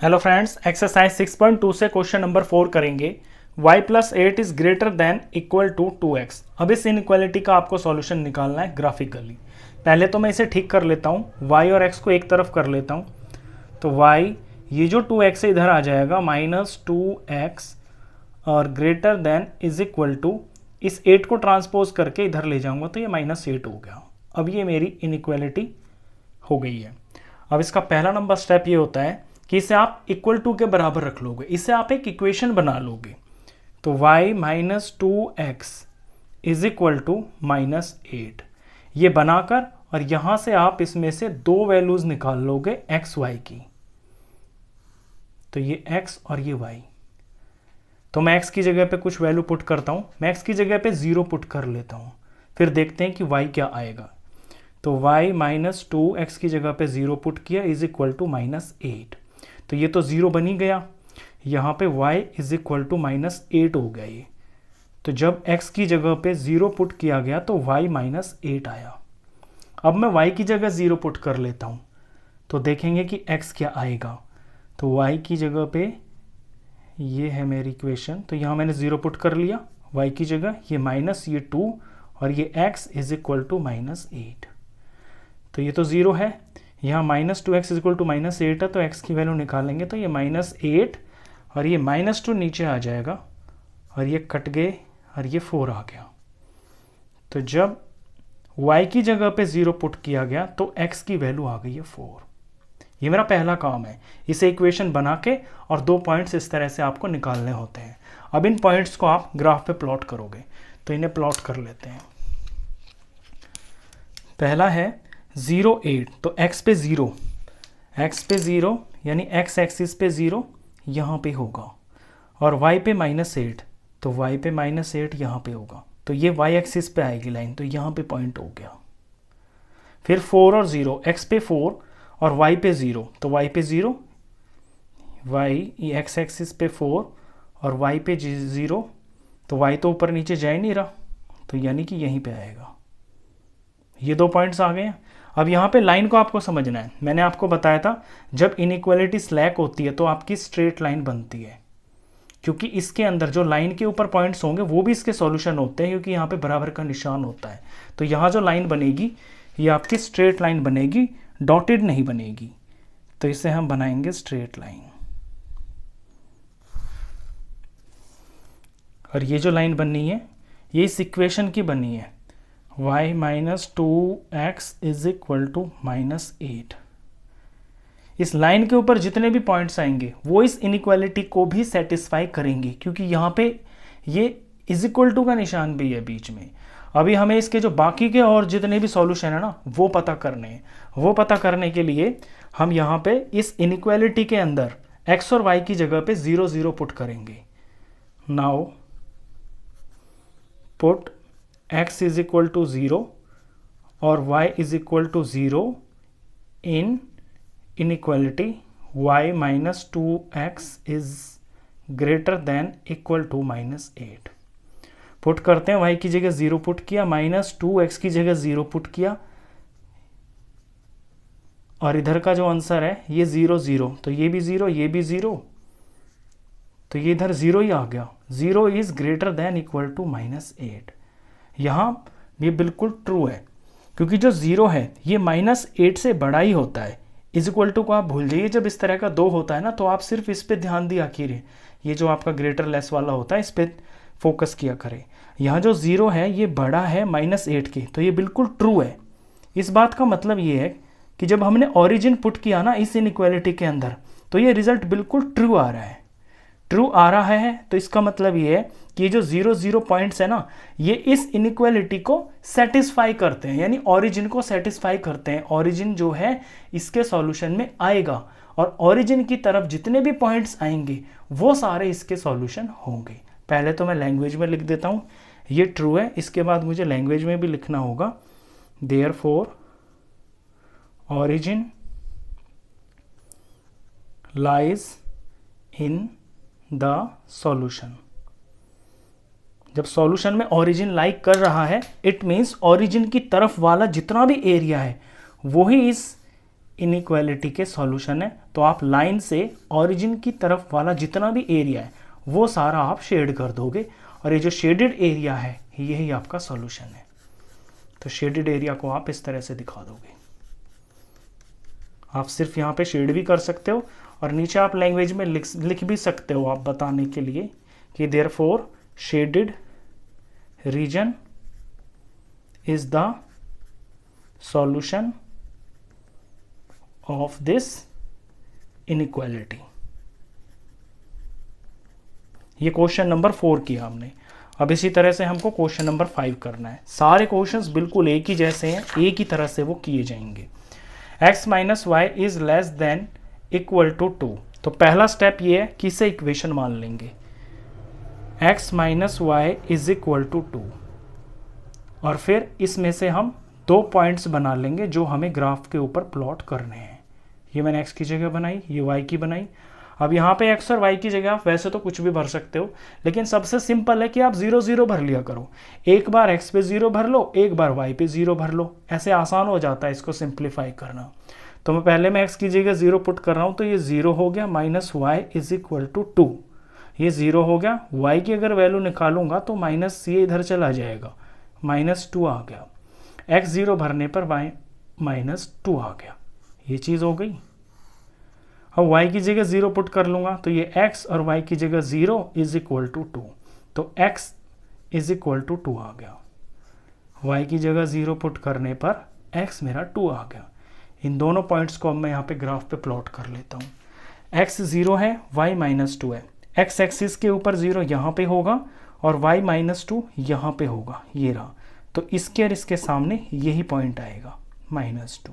Hello friends, exercise 6.2 से question number 4 करेंगे। y plus 8 is greater than equal to 2x। अब इस inequality का आपको सॉल्यूशन निकालना है ग्राफिकली। पहले तो मैं इसे ठीक कर लेता हूँ, y और x को एक तरफ कर लेता हूँ। तो y, ये जो 2x है इधर आ जाएगा -2x और greater than is equal to, इस 8 को ट्रांसपोज करके इधर ले जाऊंगा तो ये -8 हो गया। अब ये मेरी इनइक्वालिटी हो गई है। अब इसका पहला नंबर स्टेप ये होता है कि इसे आप इक्वल टू के बराबर रख लोगे, इसे आप एक इक्वेशन बना लोगे। तो y minus 2x is equal to -8, ये बनाकर और यहां से आप इसमें से दो वैल्यूज निकाल लोगे x y की। तो ये x और ये y। तो मैं x की जगह पे कुछ वैल्यू पुट करता हूं, मैं x की जगह पे 0 पुट कर लेता हूं, फिर देखते हैं कि y क्या आएगा। तो y माइनस 2x की जगह पे 0 पुट किया इज इक्वल टू -8। तो ये तो 0 बन ही गया, यहाँ पे y इज इक्वल टू -8 हो गया ये। तो जब x की जगह पे 0 पुट किया गया तो y -8 आया। अब मैं y की जगह 0 पुट कर लेता हूँ, तो देखेंगे कि x क्या आएगा। तो y की जगह पे ये है मेरी इक्वेशन, तो यहाँ मैंने 0 पुट कर लिया y की जगह, ये माइनस ये 2 और ये x इज इक्वल टू -8। तो ये तो 0 है, यहाँ -2x इज इक्वल टू -8 है, तो x की वैल्यू निकालेंगे तो ये -8 और ये -2 नीचे आ जाएगा और ये कट गए और ये 4 आ गया। तो जब y की जगह पे 0 पुट किया गया तो x की वैल्यू आ गई है 4। ये मेरा पहला काम है, इसे इक्वेशन बना के और दो पॉइंट्स इस तरह से आपको निकालने होते हैं। अब इन पॉइंट्स को आप ग्राफ पे प्लॉट करोगे, तो इन्हें प्लॉट कर लेते हैं। पहला है 0 8, तो x पे 0 यानी x एक्सिस पे 0 यहाँ पे होगा, और y पे -8, तो y पे -8 यहाँ पे होगा। तो ये y एक्सिस पे आएगी लाइन, तो यहाँ पे पॉइंट हो गया। फिर 4 और 0, x पे 4 और y पे 0, तो y पे 0, y x एक्सिस पे 4 और y पे 0, तो y तो ऊपर नीचे जा ही नहीं रहा, तो यानी कि यहीं पे आएगा। ये दो पॉइंट्स आ गए हैं। अब यहाँ पे लाइन को आपको समझना है। मैंने आपको बताया था जब इनइक्वालिटी स्लैक होती है तो आपकी स्ट्रेट लाइन बनती है, क्योंकि इसके अंदर जो लाइन के ऊपर पॉइंट्स होंगे वो भी इसके सॉल्यूशन होते हैं, क्योंकि यहाँ पे बराबर का निशान होता है। तो यहाँ जो लाइन बनेगी ये आपकी स्ट्रेट लाइन बनेगी, डॉटेड नहीं बनेगी। तो इसे हम बनाएंगे स्ट्रेट लाइन। और ये जो लाइन बननी है ये इस इक्वेशन की बनी है, y minus 2x is equal to -8। इस लाइन के ऊपर जितने भी पॉइंट्स आएंगे वो इस इनइक्वालिटी को भी सेटिस्फाई करेंगे, क्योंकि यहाँ पे ये इज इक्वल टू का निशान भी है बीच में। अभी हमें इसके जो बाकी के और जितने भी सॉल्यूशन है ना वो पता करने हैं। वो पता करने के लिए हम यहाँ पे इस इनइक्वालिटी के अंदर x और y की जगह पे 0 0 पुट करेंगे। Now put x is equal to 0 और y is equal to 0 in inequality y minus 2x is greater than equal to -8। Put करते हैं, y की जगह 0 पुट किया, -2x की जगह 0 पुट किया, और इधर का जो आंसर है ये 0 0, तो ये भी 0 ये भी 0, तो ये इधर 0 ही आ गया। 0 is greater than equal to -8। यहाँ ये बिल्कुल ट्रू है, क्योंकि जो 0 है ये -8 से बड़ा ही होता है। इज इक्वल टू को आप भूल जाइए, जब इस तरह का 2 होता है ना तो आप सिर्फ इस पे ध्यान दिया कीजिए, ये जो आपका ग्रेटर लेस वाला होता है इस पे फोकस किया करें। यहाँ जो 0 है ये बड़ा है -8 के, तो ये बिल्कुल ट्रू है। इस बात का मतलब ये है कि जब हमने ओरिजिन पुट किया ना इस इनइक्वालिटी के अंदर, तो ये रिजल्ट बिल्कुल ट्रू आ रहा है। ट्रू आ रहा है तो इसका मतलब ये है कि ये जो 0 0 पॉइंट्स है ना ये इस इनइक्वालिटी को सेटिस्फाई करते हैं, यानी ओरिजिन को सेटिस्फाई करते हैं। ओरिजिन जो है इसके सॉल्यूशन में आएगा, और ओरिजिन की तरफ जितने भी पॉइंट्स आएंगे वो सारे इसके सॉल्यूशन होंगे। पहले तो मैं लैंग्वेज में लिख देता हूँ, ये ट्रू है। इसके बाद मुझे लैंग्वेज में भी लिखना होगा, therefore origin lies in the solution. जब सॉल्यूशन में ओरिजिन लाइक कर रहा है इट मीन्स ओरिजिन की तरफ वाला जितना भी एरिया है वो ही इस इनइक्वालिटी के सॉल्यूशन है, तो आप लाइन से ओरिजिन की तरफ वाला जितना भी एरिया है वो सारा आप शेड कर दोगे, और ये जो शेडेड एरिया है यही आपका सॉल्यूशन है। तो शेडेड एरिया को आप इस तरह से दिखा दोगे। आप सिर्फ यहाँ पे शेड भी कर सकते हो और नीचे आप लैंग्वेज में लिख भी सकते हो, आप बताने के लिए कि therefore shaded region is the solution of this inequality. ये क्वेश्चन नंबर 4 किया हमने। अब इसी तरह से हमको क्वेश्चन नंबर 5 करना है। सारे क्वेश्चंस बिल्कुल एक ही जैसे हैं, एक ही तरह से वो किए जाएंगे। x minus y is less than equal to 2। तो पहला स्टेप ये है कि इसे इक्वेशन मान लेंगे, x minus y is equal to 2, और फिर इसमें से हम 2 पॉइंट्स बना लेंगे जो हमें ग्राफ के ऊपर प्लॉट करने हैं। ये मैंने x की जगह बनाई, ये y की बनाई। अब यहाँ पे x और y की जगह आप वैसे तो कुछ भी भर सकते हो, लेकिन सबसे सिंपल है कि आप 0 0 भर लिया करो। एक बार x पे 0 भर लो, एक बार y पे 0 भर लो, ऐसे आसान हो जाता है इसको सिंप्लीफाई करना। तो मैं पहले में x की जगह 0 पुट कर रहा हूँ, तो ये 0 हो गया, minus y is equal to 2, ये 0 हो गया। y की अगर वैल्यू निकालूंगा तो माइनस ये इधर चला जाएगा, -2 आ गया। x 0 भरने पर y -2 आ गया, ये चीज़ हो गई। अब y की जगह 0 पुट कर लूँगा तो ये x और y की जगह 0 इज इक्वल टू 2, तो x इज इक्वल टू 2 आ गया। y की जगह 0 पुट करने पर x मेरा 2 आ गया। इन दोनों पॉइंट्स को अब मैं यहाँ पे ग्राफ पे प्लॉट कर लेता हूँ। x 0 है, y -2 है। x एक्सिस के ऊपर 0 यहाँ पे होगा और y -2 यहाँ पे होगा, ये रहा। तो इसके और इसके सामने यही पॉइंट आएगा, -2।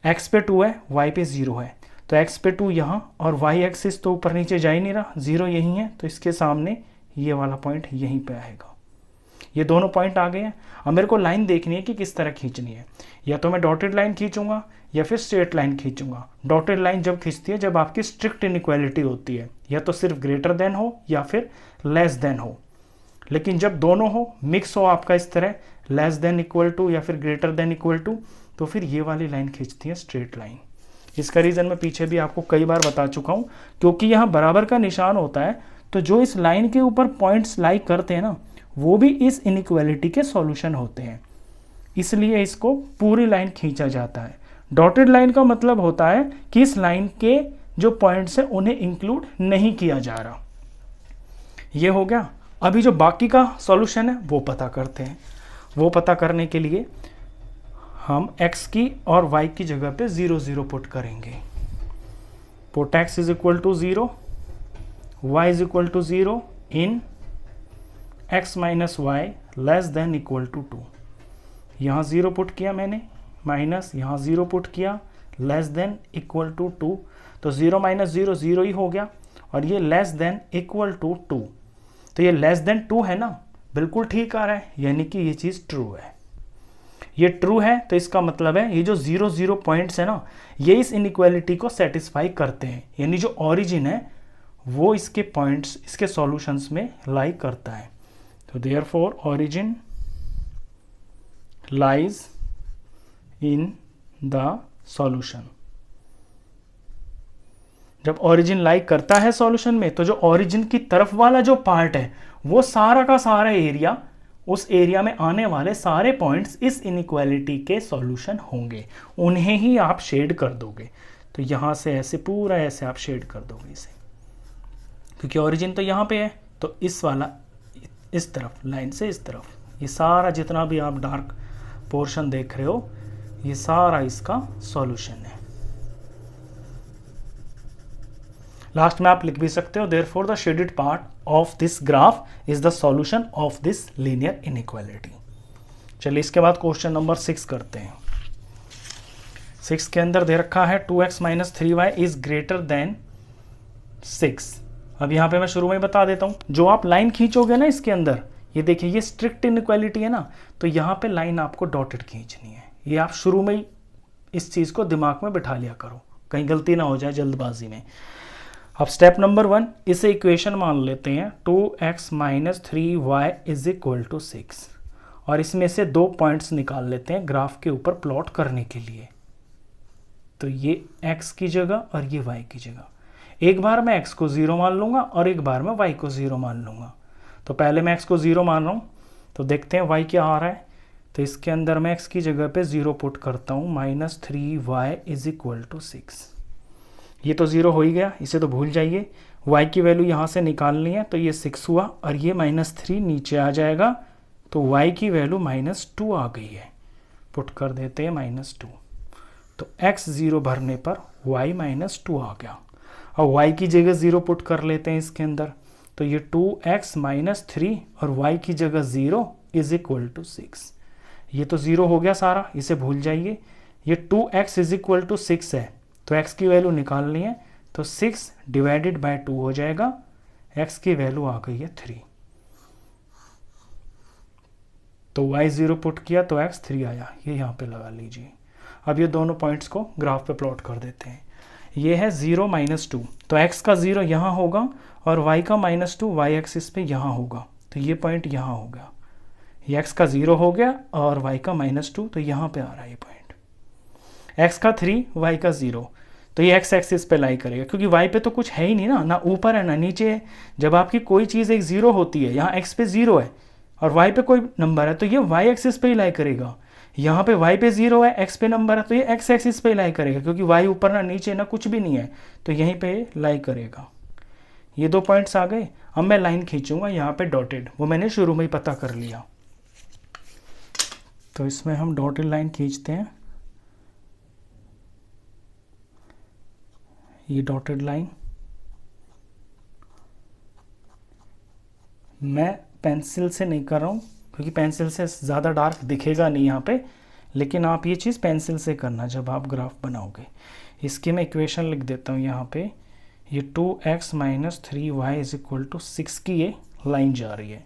x पे 2 है, y पे 0 है, तो x पे 2 यहाँ, और y एक्सिस तो ऊपर नीचे जा ही नहीं रहा, 0 यहीं है, तो इसके सामने ये वाला पॉइंट यहीं पे आएगा। ये दोनों पॉइंट आ गए हैं। अब मेरे को लाइन देखनी है कि किस तरह खींचनी है। या तो मैं डॉटेड लाइन खींचूंगा या फिर स्ट्रेट लाइन खींचूंगा। डॉटेड लाइन जब खींचती है जब आपकी स्ट्रिक्ट इनइक्वालिटी होती है, या तो सिर्फ ग्रेटर देन हो या फिर लेस देन हो। लेकिन जब दोनों हो, मिक्स हो आपका इस तरह, लेस देन इक्वल टू या फिर ग्रेटर देन इक्वल टू, तो फिर ये वाली लाइन खींचती है स्ट्रेट लाइन। इसका रीज़न मैं पीछे भी आपको कई बार बता चुका हूँ, क्योंकि यहाँ बराबर का निशान होता है, तो जो इस लाइन के ऊपर पॉइंट्स लाई करते हैं ना, वो भी इस इनइक्वालिटी के सॉल्यूशन होते हैं। इसलिए इसको पूरी लाइन खींचा जाता है। डॉटेड लाइन का मतलब होता है कि इस लाइन के जो पॉइंट्स हैं उन्हें इंक्लूड नहीं किया जा रहा। ये हो गया। अभी जो बाकी का सॉल्यूशन है वो पता करते हैं। वो पता करने के लिए हम x की और y की जगह पे 0 0 पुट करेंगे। Put x is equal to 0, y is equal to 0 in x minus y less than equal to 2। यहाँ 0 पुट किया मैंने, माइनस यहाँ 0 पुट किया, लेस देन इक्वल टू 2, तो 0 माइनस 0 0 ही हो गया, और ये लेस देन इक्वल टू 2। तो ये लेस देन 2 है ना, बिल्कुल ठीक आ रहा है, यानी कि ये चीज़ ट्रू है। ये ट्रू है तो इसका मतलब है ये जो 0 0 पॉइंट्स है ना, ये इस इनइक्वालिटी को सेटिस्फाई करते हैं, यानी जो ओरिजिन है वो इसके पॉइंट्स, इसके सॉल्यूशंस में लाई करता है। तो therefore origin lies in the solution. जब ओरिजिन लाई करता है सॉल्यूशन में, तो जो ओरिजिन की तरफ वाला जो पार्ट है वो सारा का सारा एरिया, उस एरिया में आने वाले सारे पॉइंट्स इस इनइक्वालिटी के सॉल्यूशन होंगे, उन्हें ही आप शेड कर दोगे। तो यहां से ऐसे पूरा ऐसे आप शेड कर दोगे इसे, क्योंकि ओरिजिन तो यहाँ पे है, तो इस वाला इस तरफ, लाइन से इस तरफ, ये सारा जितना भी आप डार्क पोर्शन देख रहे हो, ये सारा इसका सॉल्यूशन है। लास्ट में आप लिख भी सकते हो, therefore the shaded part of this graph is the solution of this linear inequality. चलिए इसके बाद क्वेश्चन नंबर 6 करते हैं। 6 के अंदर दे रखा है 2x minus 3y is greater then 6। अब यहाँ पे मैं शुरू में ही बता देता हूँ, जो आप लाइन खींचोगे ना इसके अंदर, ये देखिए ये स्ट्रिक्ट इनइक्वालिटी है ना, तो यहाँ पे लाइन आपको डॉटेड खींचनी है। ये आप शुरू में ही इस चीज़ को दिमाग में बिठा लिया करो, कहीं गलती ना हो जाए जल्दबाजी में। अब स्टेप नंबर 1, इसे इक्वेशन मान लेते हैं, 2x minus 3y is equal to 6, और इसमें से 2 पॉइंट्स निकाल लेते हैं ग्राफ के ऊपर प्लॉट करने के लिए। तो ये x की जगह और ये y की जगह। एक बार मैं x को 0 मान लूँगा और एक बार मैं y को 0 मान लूँगा। तो पहले मैं x को 0 मान रहा हूँ, तो देखते हैं y क्या आ रहा है। तो इसके अंदर मैं x की जगह पे 0 पुट करता हूँ, -3y = 6। ये तो 0 हो ही गया, इसे तो भूल जाइए। y की वैल्यू यहाँ से निकालनी है, तो ये 6 हुआ और ये -3 नीचे आ जाएगा, तो y की वैल्यू -2 आ गई है। पुट कर देते हैं -2, तो x 0 भरने पर y -2 आ गया। अब y की जगह 0 पुट कर लेते हैं इसके अंदर, तो ये 2x - 3 और y की जगह 0 = 6। ये तो 0 हो गया सारा, इसे भूल जाइए। ये 2x = 6 है, तो x की वैल्यू निकालनी है, तो 6 / 2 हो जाएगा। x की वैल्यू आ गई है 3, तो y 0 पुट किया तो x 3 आया, ये यहाँ पे लगा लीजिए। अब ये दोनों पॉइंट्स को ग्राफ पे प्लॉट कर देते हैं। ये है 0 - 2, तो x का 0 यहाँ होगा और y का -2 y एक्सिस पे यहाँ होगा, तो ये पॉइंट यहाँ होगा। ये x का 0 हो गया और y का -2, तो यहाँ पे आ रहा है ये पॉइंट। x का 3 y का 0, तो ये x एक्सिस पे लाई करेगा, क्योंकि y पे तो कुछ है ही नहीं ना, ना ऊपर है ना नीचे है। जब आपकी कोई चीज़ एक 0 होती है, यहाँ x पे 0 है और y पे कोई नंबर है, तो ये y एक्सिस पे ही लाई करेगा। यहाँ पे y पे 0 है, x पे नंबर है, तो ये x एक्सिस पे ही लाई करेगा, क्योंकि y ऊपर ना नीचे ना कुछ भी नहीं है, तो यहीं पे लाई करेगा। ये 2 पॉइंट्स आ गए। अब मैं लाइन खींचूंगा यहाँ पे डॉटेड, वो मैंने शुरू में ही पता कर लिया। तो इसमें हम डॉटेड लाइन खींचते हैं। ये डॉटेड लाइन मैं पेंसिल से नहीं कर रहा हूँ, क्योंकि पेंसिल से ज़्यादा डार्क दिखेगा नहीं यहाँ पे, लेकिन आप ये चीज़ पेंसिल से करना जब आप ग्राफ बनाओगे। इसकी मैं इक्वेशन लिख देता हूँ यहाँ पे। ये 2x - 3y = 6 की ये लाइन जा रही है।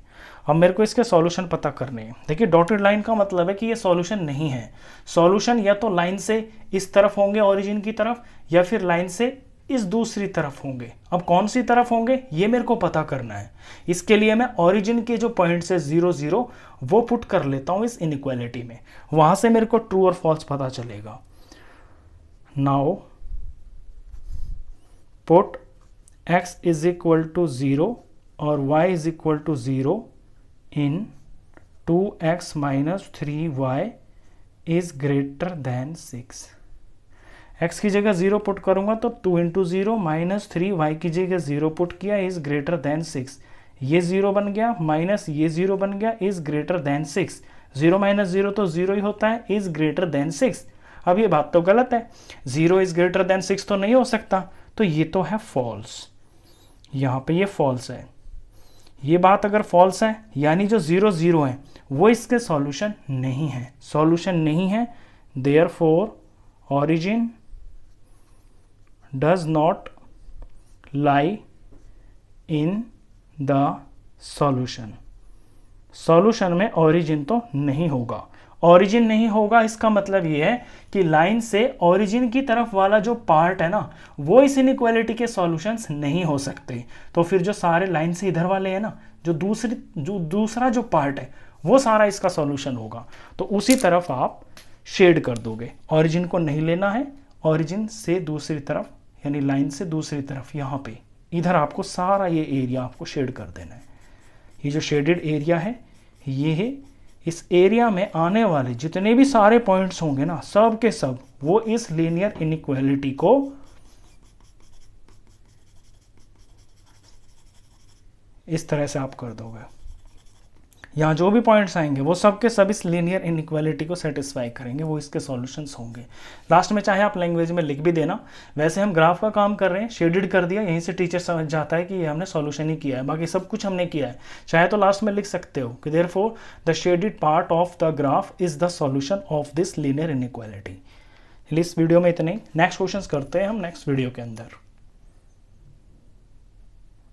अब मेरे को इसके सॉल्यूशन पता करने हैं। देखिए डॉटेड लाइन का मतलब है कि ये सॉल्यूशन नहीं है। सॉल्यूशन या तो लाइन से इस तरफ होंगे ओरिजिन की तरफ, या फिर लाइन से इस दूसरी तरफ होंगे। अब कौन सी तरफ होंगे ये मेरे को पता करना है। इसके लिए मैं ओरिजिन के जो पॉइंट से 0 0 वो पुट कर लेता हूँ इस इनइक्वालिटी में, वहां से मेरे को ट्रू और फॉल्स पता चलेगा। नाउ पुट x = 0 और y = 0 in 2x - 3y > 6। x की जगह 0 पुट करूंगा तो 2 × 0 - 3, y की जगह 0 पुट किया > 6। ये 0 बन गया माइनस ये 0 बन गया > 6। 0 - 0 तो 0 ही होता है, > 6। अब ये बात तो गलत है, 0 > 6 तो नहीं हो सकता, तो ये तो है फॉल्स। यहाँ पे ये फॉल्स है। ये बात अगर फॉल्स है यानी जो 0 0 है वो इसके सॉल्यूशन नहीं है, सॉल्यूशन नहीं है। Therefore origin does not lie in the solution। Solution में ओरिजिन तो नहीं होगा। ओरिजिन नहीं होगा इसका मतलब ये है कि लाइन से ओरिजिन की तरफ वाला जो पार्ट है ना, वो इस इनइक्वालिटी के सॉल्यूशंस नहीं हो सकते। तो फिर जो सारे लाइन से इधर वाले हैं ना, जो दूसरा जो पार्ट है वो सारा इसका सॉल्यूशन होगा। तो उसी तरफ आप शेड कर दोगे। ओरिजिन को नहीं लेना है, ओरिजिन से दूसरी तरफ यानी लाइन से दूसरी तरफ, यहाँ पे इधर आपको सारा ये एरिया आपको शेड कर देना है। ये जो शेडेड एरिया है ये है, इस एरिया में आने वाले जितने भी सारे पॉइंट्स होंगे ना, सब के सब वो इस लीनियर इनइक्वालिटी को इस तरह से आप कर दोगे। यहाँ जो भी पॉइंट्स आएंगे वो सब के सब इस लीनियर इनइक्वालिटी को सेटिस्फाई करेंगे, वो इसके सॉल्यूशंस होंगे। लास्ट में चाहे आप लैंग्वेज में लिख भी देना। वैसे हम ग्राफ का काम कर रहे हैं, शेडेड कर दिया, यहीं से टीचर समझ जाता है कि ये हमने सॉल्यूशन ही किया है, बाकी सब कुछ हमने किया है। चाहे तो लास्ट में लिख सकते हो कि therefore the shaded part of the graph is the solution of this linear inequality. इस वीडियो में इतने ही। नेक्स्ट क्वेश्चन करते हैं हम नेक्स्ट वीडियो के अंदर।